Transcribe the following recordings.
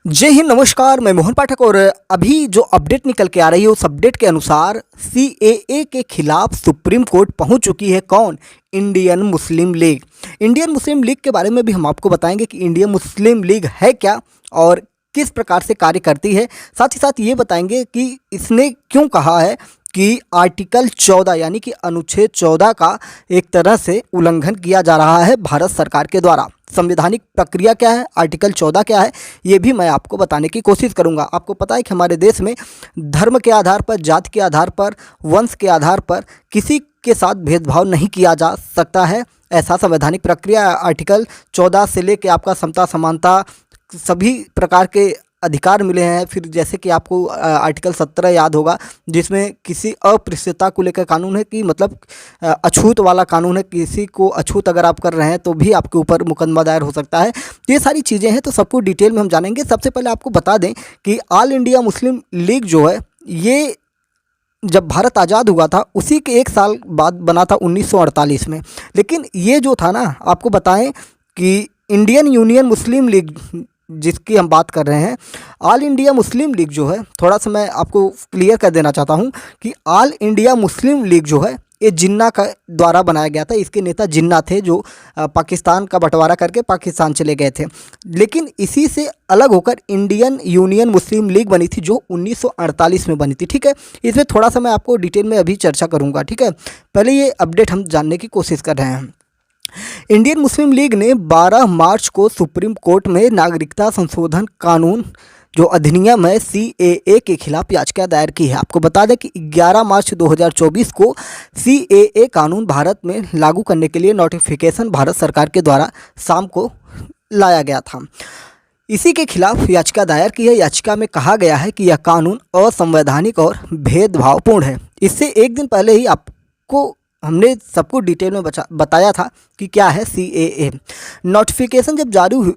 जय हिंद, नमस्कार। मैं मोहन पाठक और अभी जो अपडेट निकल के आ रही है उस अपडेट के अनुसार सीएए के खिलाफ सुप्रीम कोर्ट पहुंच चुकी है। कौन? Indian Muslim league. Indian Muslim league के बारे में भी हम आपको बताएंगे कि इंडियन मुस्लिम लीग है क्या और किस प्रकार से कार्य करती है। साथ ही साथ ये बताएंगे कि इसने क्यों कहा है कि आर्टिकल 14 यानी कि अनुच्छेद 14 का एक तरह से उल्लंघन किया जा रहा है भारत सरकार के द्वारा। संवैधानिक प्रक्रिया क्या है, आर्टिकल 14 क्या है, ये भी मैं आपको बताने की कोशिश करूंगा। आपको पता है कि हमारे देश में धर्म के आधार पर, जाति के आधार पर, वंश के आधार पर किसी के साथ भेदभाव नहीं किया जा सकता है। ऐसा संवैधानिक प्रक्रिया आर्टिकल 14 से लेके आपका समता समानता सभी प्रकार के अधिकार मिले हैं। फिर जैसे कि आपको आर्टिकल 17 याद होगा जिसमें किसी अस्पृश्यता को लेकर कानून है कि मतलब अछूत वाला कानून है। किसी को अछूत अगर आप कर रहे हैं तो भी आपके ऊपर मुकदमा दायर हो सकता है। तो ये सारी चीज़ें हैं, तो सबको डिटेल में हम जानेंगे। सबसे पहले आपको बता दें कि ऑल इंडिया मुस्लिम लीग जो है ये जब भारत आज़ाद हुआ था उसी के एक साल बाद बना था 1948 में। लेकिन ये जो था ना, आपको बताएं कि इंडियन यूनियन मुस्लिम लीग जिसकी हम बात कर रहे हैं, ऑल इंडिया मुस्लिम लीग जो है, थोड़ा सा मैं आपको क्लियर कर देना चाहता हूं कि ऑल इंडिया मुस्लिम लीग जो है ये जिन्ना का द्वारा बनाया गया था। इसके नेता जिन्ना थे जो पाकिस्तान का बंटवारा करके पाकिस्तान चले गए थे। लेकिन इसी से अलग होकर इंडियन यूनियन मुस्लिम लीग बनी थी जो 1948 में बनी थी। ठीक है, इसमें थोड़ा सा मैं आपको डिटेल में अभी चर्चा करूँगा। ठीक है, पहले ये अपडेट हम जानने की कोशिश कर रहे हैं। इंडियन मुस्लिम लीग ने 12 मार्च को सुप्रीम कोर्ट में नागरिकता संशोधन कानून जो अधिनियम है सीएए के खिलाफ याचिका दायर की है। आपको बता दें कि 11 मार्च 2024 को सीएए कानून भारत में लागू करने के लिए नोटिफिकेशन भारत सरकार के द्वारा शाम को लाया गया था। इसी के खिलाफ याचिका दायर की है। याचिका में कहा गया है कि यह कानून असंवैधानिक और भेदभावपूर्ण है। इससे एक दिन पहले ही आपको हमने सबको डिटेल में बताया था कि क्या है सीएए। नोटिफिकेशन जब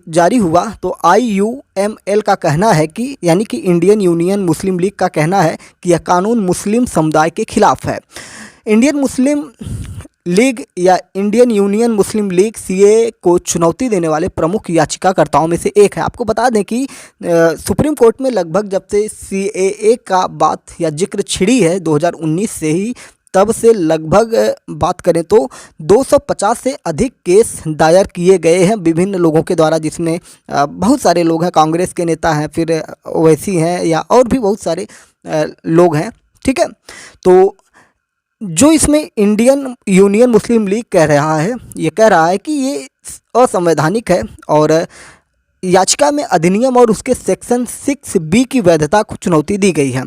जारी हुआ तो आईयूएमएल का कहना है कि यानी कि इंडियन यूनियन मुस्लिम लीग का कहना है कि यह कानून मुस्लिम समुदाय के खिलाफ है। इंडियन मुस्लिम लीग या इंडियन यूनियन मुस्लिम लीग सीएए को चुनौती देने वाले प्रमुख याचिकाकर्ताओं में से एक है। आपको बता दें कि सुप्रीम कोर्ट में लगभग जब से सीएए का बात या जिक्र छिड़ी है 2019 से ही, तब से लगभग बात करें तो 250 से अधिक केस दायर किए गए हैं विभिन्न लोगों के द्वारा, जिसमें बहुत सारे लोग हैं, कांग्रेस के नेता हैं, फिर ओवैसी हैं या और भी बहुत सारे लोग हैं। ठीक है, तो जो इसमें इंडियन यूनियन मुस्लिम लीग कह रहा है, ये कह रहा है कि ये असंवैधानिक है और याचिका में अधिनियम और उसके सेक्शन 6B की वैधता को चुनौती दी गई है।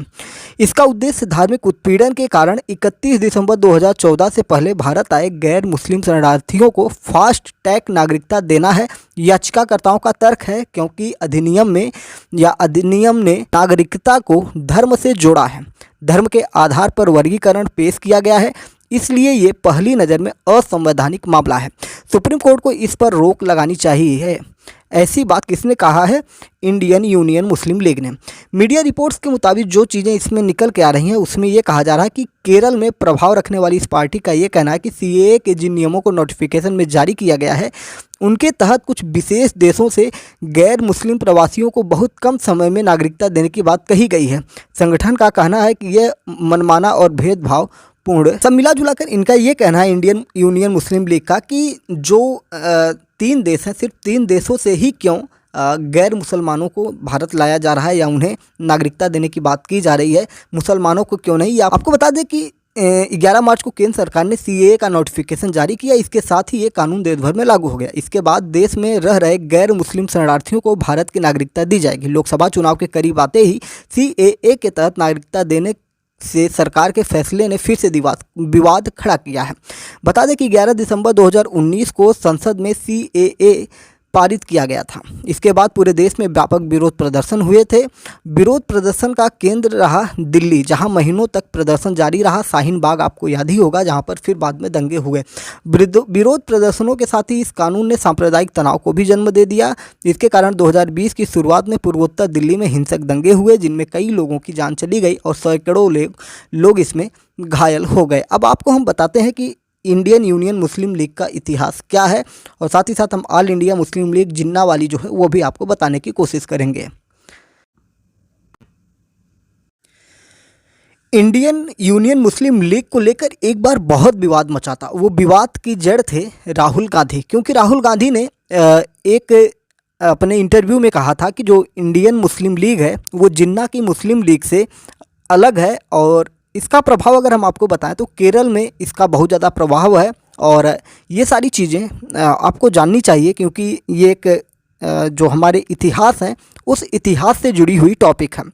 इसका उद्देश्य धार्मिक उत्पीड़न के कारण 31 दिसंबर 2014 से पहले भारत आए गैर मुस्लिम शरणार्थियों को फास्ट ट्रैक नागरिकता देना है। याचिकाकर्ताओं का तर्क है क्योंकि अधिनियम ने नागरिकता को धर्म से जोड़ा है, धर्म के आधार पर वर्गीकरण पेश किया गया है, इसलिए ये पहली नज़र में असंवैधानिक मामला है। सुप्रीम कोर्ट को इस पर रोक लगानी चाहिए। ऐसी बात किसने कहा है? इंडियन यूनियन मुस्लिम लीग ने। मीडिया रिपोर्ट्स के मुताबिक जो चीज़ें इसमें निकल के आ रही हैं उसमें ये कहा जा रहा है कि केरल में प्रभाव रखने वाली इस पार्टी का ये कहना है कि सीएए के जिन नियमों को नोटिफिकेशन में जारी किया गया है उनके तहत कुछ विशेष देशों से गैर मुस्लिम प्रवासियों को बहुत कम समय में नागरिकता देने की बात कही गई है। संगठन का कहना है कि यह मनमाना और भेदभाव पूर्ण। सब मिला जुला कर इनका ये कहना है इंडियन यूनियन मुस्लिम लीग का कि जो 3 देश हैं, सिर्फ 3 देशों से ही क्यों गैर मुसलमानों को भारत लाया जा रहा है या उन्हें नागरिकता देने की बात की जा रही है, मुसलमानों को क्यों नहीं। आपको बता दें कि 11 मार्च को केंद्र सरकार ने सीएए का नोटिफिकेशन जारी किया। इसके साथ ही ये कानून देश भर में लागू हो गया। इसके बाद देश में रह रहे गैर मुस्लिम शरणार्थियों को भारत की नागरिकता दी जाएगी। लोकसभा चुनाव के करीब आते ही सीएए के तहत नागरिकता देने से सरकार के फैसले ने फिर से विवाद खड़ा किया है। बता दें कि 11 दिसंबर 2019 को संसद में सीएए पारित किया गया था। इसके बाद पूरे देश में व्यापक विरोध प्रदर्शन हुए थे। विरोध प्रदर्शन का केंद्र रहा दिल्ली, जहां महीनों तक प्रदर्शन जारी रहा। शाहीन बाग आपको याद ही होगा, जहां पर फिर बाद में दंगे हुए। विरोध प्रदर्शनों के साथ ही इस कानून ने सांप्रदायिक तनाव को भी जन्म दे दिया। इसके कारण 2020 की शुरुआत में पूर्वोत्तर दिल्ली में हिंसक दंगे हुए, जिनमें कई लोगों की जान चली गई और सैकड़ों लोग इसमें घायल हो गए। अब आपको हम बताते हैं कि इंडियन यूनियन मुस्लिम लीग का इतिहास क्या है और साथ ही साथ हम ऑल इंडिया मुस्लिम लीग जिन्ना वाली जो है वो भी आपको बताने की कोशिश करेंगे। इंडियन यूनियन मुस्लिम लीग को लेकर एक बार बहुत विवाद मचा था। वो विवाद की जड़ थे राहुल गांधी, क्योंकि राहुल गांधी ने एक अपने इंटरव्यू में कहा था कि जो इंडियन मुस्लिम लीग है वो जिन्ना की मुस्लिम लीग से अलग है। और इसका प्रभाव अगर हम आपको बताएं तो केरल में इसका बहुत ज़्यादा प्रभाव है। और ये सारी चीज़ें आपको जाननी चाहिए, क्योंकि ये एक जो हमारे इतिहास हैं उस इतिहास से जुड़ी हुई टॉपिक है।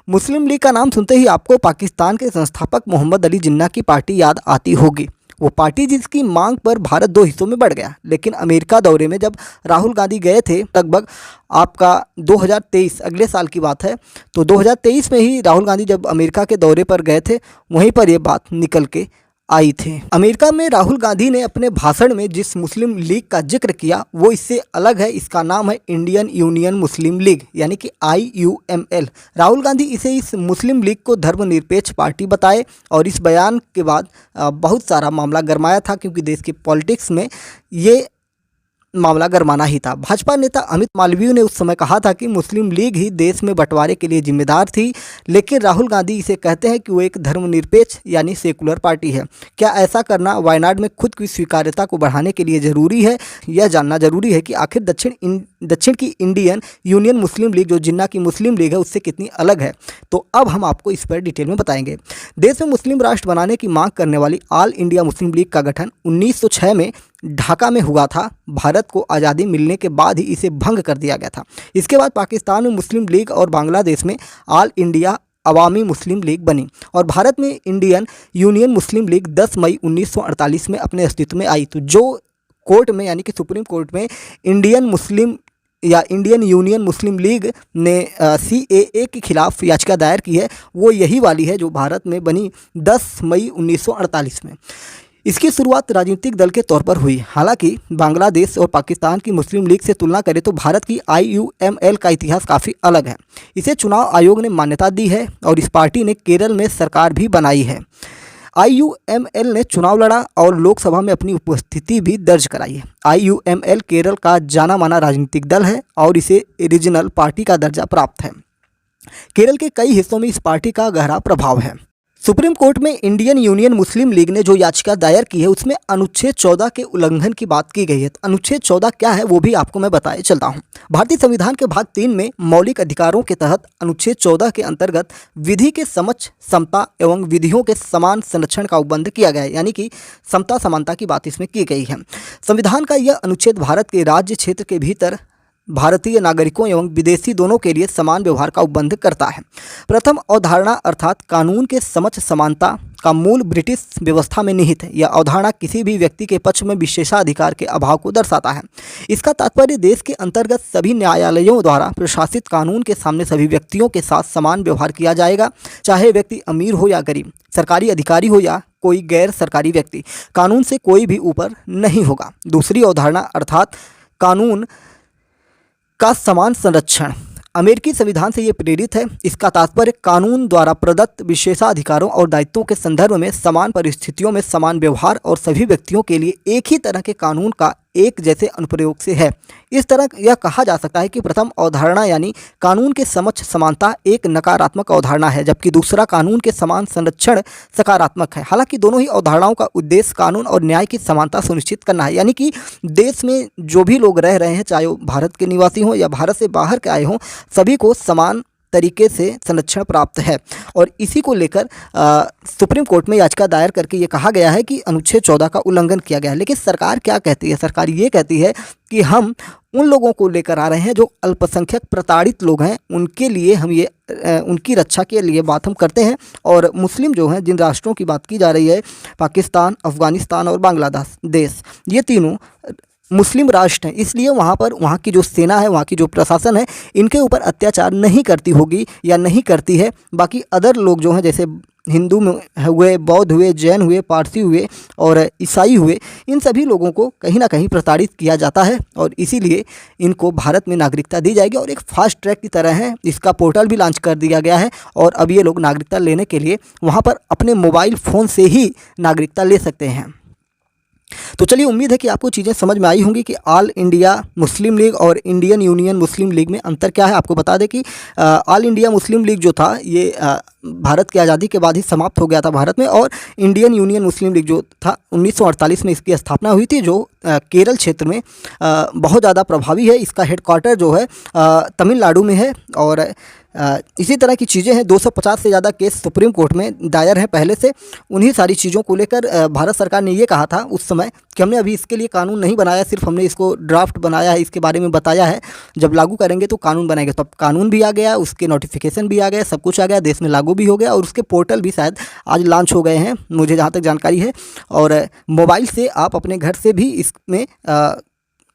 मुस्लिम लीग का नाम सुनते ही आपको पाकिस्तान के संस्थापक मोहम्मद अली जिन्ना की पार्टी याद आती होगी। वो पार्टी जिसकी मांग पर भारत दो हिस्सों में बढ़ गया। लेकिन अमेरिका दौरे में जब राहुल गांधी गए थे, लगभग आपका 2023 अगले साल की बात है, तो 2023 में ही राहुल गांधी जब अमेरिका के दौरे पर गए थे, वहीं पर ये बात निकल के आई थी। अमेरिका में राहुल गांधी ने अपने भाषण में जिस मुस्लिम लीग का जिक्र किया वो इससे अलग है। इसका नाम है इंडियन यूनियन मुस्लिम लीग, यानी कि IUML। राहुल गांधी इस मुस्लिम लीग को धर्मनिरपेक्ष पार्टी बताए। और इस बयान के बाद बहुत सारा मामला गरमाया था, क्योंकि देश की पॉलिटिक्स में ये मामला गरमाना ही था। भाजपा नेता अमित मालवीय ने उस समय कहा था कि मुस्लिम लीग ही देश में बंटवारे के लिए जिम्मेदार थी। लेकिन राहुल गांधी इसे कहते हैं कि वो एक धर्मनिरपेक्ष यानी सेकुलर पार्टी है। क्या ऐसा करना वायनाड में खुद की स्वीकार्यता को बढ़ाने के लिए ज़रूरी है? यह जानना जरूरी है कि आखिर दक्षिण की इंडियन यूनियन मुस्लिम लीग जो जिन्ना की मुस्लिम लीग है उससे कितनी अलग है। तो अब हम आपको इस पर डिटेल में बताएंगे। देश में मुस्लिम राष्ट्र बनाने की मांग करने वाली ऑल इंडिया मुस्लिम लीग का गठन 1906 में ढाका में हुआ था। भारत को आज़ादी मिलने के बाद ही इसे भंग कर दिया गया था। इसके बाद पाकिस्तान में मुस्लिम लीग और बांग्लादेश में ऑल इंडिया अवामी मुस्लिम लीग बनी। और भारत में इंडियन यूनियन मुस्लिम लीग 10 मई 1948 में अपने अस्तित्व में आई। तो जो कोर्ट में यानी कि सुप्रीम कोर्ट में इंडियन यूनियन मुस्लिम लीग ने CAA के खिलाफ याचिका दायर की है, वो यही वाली है जो भारत में बनी 10 मई 1948 में। इसकी शुरुआत राजनीतिक दल के तौर पर हुई। हालांकि बांग्लादेश और पाकिस्तान की मुस्लिम लीग से तुलना करें तो भारत की IUML का इतिहास काफ़ी अलग है। इसे चुनाव आयोग ने मान्यता दी है और इस पार्टी ने केरल में सरकार भी बनाई है। IUML ने चुनाव लड़ा और लोकसभा में अपनी उपस्थिति भी दर्ज कराई है। IUML केरल का जाना माना राजनीतिक दल है और इसे रीजनल पार्टी का दर्जा प्राप्त है। केरल के कई हिस्सों में इस पार्टी का गहरा प्रभाव है। सुप्रीम कोर्ट में इंडियन यूनियन मुस्लिम लीग ने जो याचिका दायर की है उसमें अनुच्छेद 14 के उल्लंघन की बात की गई है। तो अनुच्छेद 14 क्या है वो भी आपको मैं बताए चलता हूँ। भारतीय संविधान के भाग 3 में मौलिक अधिकारों के तहत अनुच्छेद 14 के अंतर्गत विधि के समक्ष समता एवं विधियों के समान संरक्षण का उल्लंघन किया गया है, यानी कि समता समानता की बात इसमें की गई है। संविधान का यह अनुच्छेद भारत के राज्य क्षेत्र के भीतर भारतीय नागरिकों एवं विदेशी दोनों के लिए समान व्यवहार का उपबंध करता है। प्रथम अवधारणा अर्थात कानून के समक्ष समानता का मूल ब्रिटिश व्यवस्था में निहित है। यह अवधारणा किसी भी व्यक्ति के पक्ष में विशेषाधिकार के अभाव को दर्शाता है। इसका तात्पर्य देश के अंतर्गत सभी न्यायालयों द्वारा प्रशासित कानून के सामने सभी व्यक्तियों के साथ समान व्यवहार किया जाएगा, चाहे व्यक्ति अमीर हो या गरीब, सरकारी अधिकारी हो या कोई गैर सरकारी व्यक्ति। कानून से कोई भी ऊपर नहीं होगा। दूसरी अवधारणा अर्थात कानून का समान संरक्षण अमेरिकी संविधान से ये प्रेरित है। इसका तात्पर्य कानून द्वारा प्रदत्त विशेषाधिकारों और दायित्वों के संदर्भ में समान परिस्थितियों में समान व्यवहार और सभी व्यक्तियों के लिए एक ही तरह के कानून का एक जैसे अनुप्रयोग से है। इस तरह यह कहा जा सकता है कि प्रथम अवधारणा यानी कानून के समक्ष समानता एक नकारात्मक अवधारणा है, जबकि दूसरा कानून के समान संरक्षण सकारात्मक है। हालांकि दोनों ही अवधारणाओं का उद्देश्य कानून और न्याय की समानता सुनिश्चित करना है, यानी कि देश में जो भी लोग रह रहे हैं, चाहे वो भारत के निवासी हों या भारत से बाहर के आए हों, सभी को समान तरीके से संरक्षण प्राप्त है। और इसी को लेकर सुप्रीम कोर्ट में याचिका दायर करके ये कहा गया है कि अनुच्छेद 14 का उल्लंघन किया गया है। लेकिन सरकार क्या कहती है? सरकार ये कहती है कि हम उन लोगों को लेकर आ रहे हैं जो अल्पसंख्यक प्रताड़ित लोग हैं, उनके लिए हम ये उनकी रक्षा के लिए बात हम करते हैं। और मुस्लिम जो हैं, जिन राष्ट्रों की बात की जा रही है, पाकिस्तान, अफ़गानिस्तान और बांग्लादेश, ये तीनों मुस्लिम राष्ट्र हैं। इसलिए वहाँ पर वहाँ की जो सेना है, वहाँ की जो प्रशासन है, इनके ऊपर अत्याचार नहीं करती होगी या नहीं करती है। बाकी अदर लोग जो हैं, जैसे हिंदू में हुए, बौद्ध हुए, जैन हुए, पारसी हुए और ईसाई हुए, इन सभी लोगों को कहीं ना कहीं प्रताड़ित किया जाता है। और इसीलिए इनको भारत में नागरिकता दी जाएगी और एक फास्ट ट्रैक की तरह है। इसका पोर्टल भी लॉन्च कर दिया गया है और अब ये लोग नागरिकता लेने के लिए वहाँ पर अपने मोबाइल फ़ोन से ही नागरिकता ले सकते हैं। तो चलिए, उम्मीद है कि आपको चीज़ें समझ में आई होंगी कि ऑल इंडिया मुस्लिम लीग और इंडियन यूनियन मुस्लिम लीग में अंतर क्या है। आपको बता दें कि ऑल इंडिया मुस्लिम लीग जो था ये भारत की आज़ादी के बाद ही समाप्त हो गया था भारत में, और इंडियन यूनियन मुस्लिम लीग जो था 1948 में इसकी स्थापना हुई थी, जो केरल क्षेत्र में बहुत ज़्यादा प्रभावी है। इसका हेडक्वार्टर जो है तमिलनाडु में है। और इसी तरह की चीज़ें हैं। 250 से ज़्यादा केस सुप्रीम कोर्ट में दायर हैं पहले से। उन्हीं सारी चीज़ों को लेकर भारत सरकार ने ये कहा था उस समय कि हमने अभी इसके लिए कानून नहीं बनाया, सिर्फ हमने इसको ड्राफ्ट बनाया है, इसके बारे में बताया है, जब लागू करेंगे तो कानून बनाएंगे। तो अब कानून भी आ गया, उसके नोटिफिकेशन भी आ गए, सब कुछ आ गया, देश में लागू भी हो गया, और उसके पोर्टल भी शायद आज लॉन्च हो गए हैं, मुझे जहाँ तक जानकारी है। और मोबाइल से आप अपने घर से भी इसमें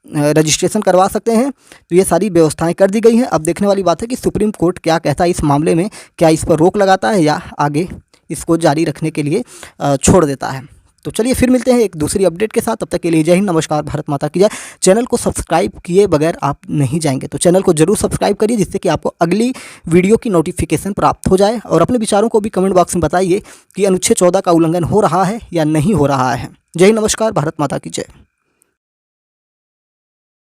रजिस्ट्रेशन करवा सकते हैं। तो ये सारी व्यवस्थाएं कर दी गई हैं। अब देखने वाली बात है कि सुप्रीम कोर्ट क्या कहता है इस मामले में, क्या इस पर रोक लगाता है या आगे इसको जारी रखने के लिए छोड़ देता है। तो चलिए, फिर मिलते हैं एक दूसरी अपडेट के साथ। तब तक के लिए जय हिंद, नमस्कार, भारत माता की जय। चैनल को सब्सक्राइब किए बगैर आप नहीं जाएंगे, तो चैनल को जरूर सब्सक्राइब करिए, जिससे कि आपको अगली वीडियो की नोटिफिकेशन प्राप्त हो जाए। और अपने विचारों को भी कमेंट बॉक्स में बताइए कि अनुच्छेद 14 का उल्लंघन हो रहा है या नहीं हो रहा है। जय हिंद, नमस्कार, भारत माता की जय।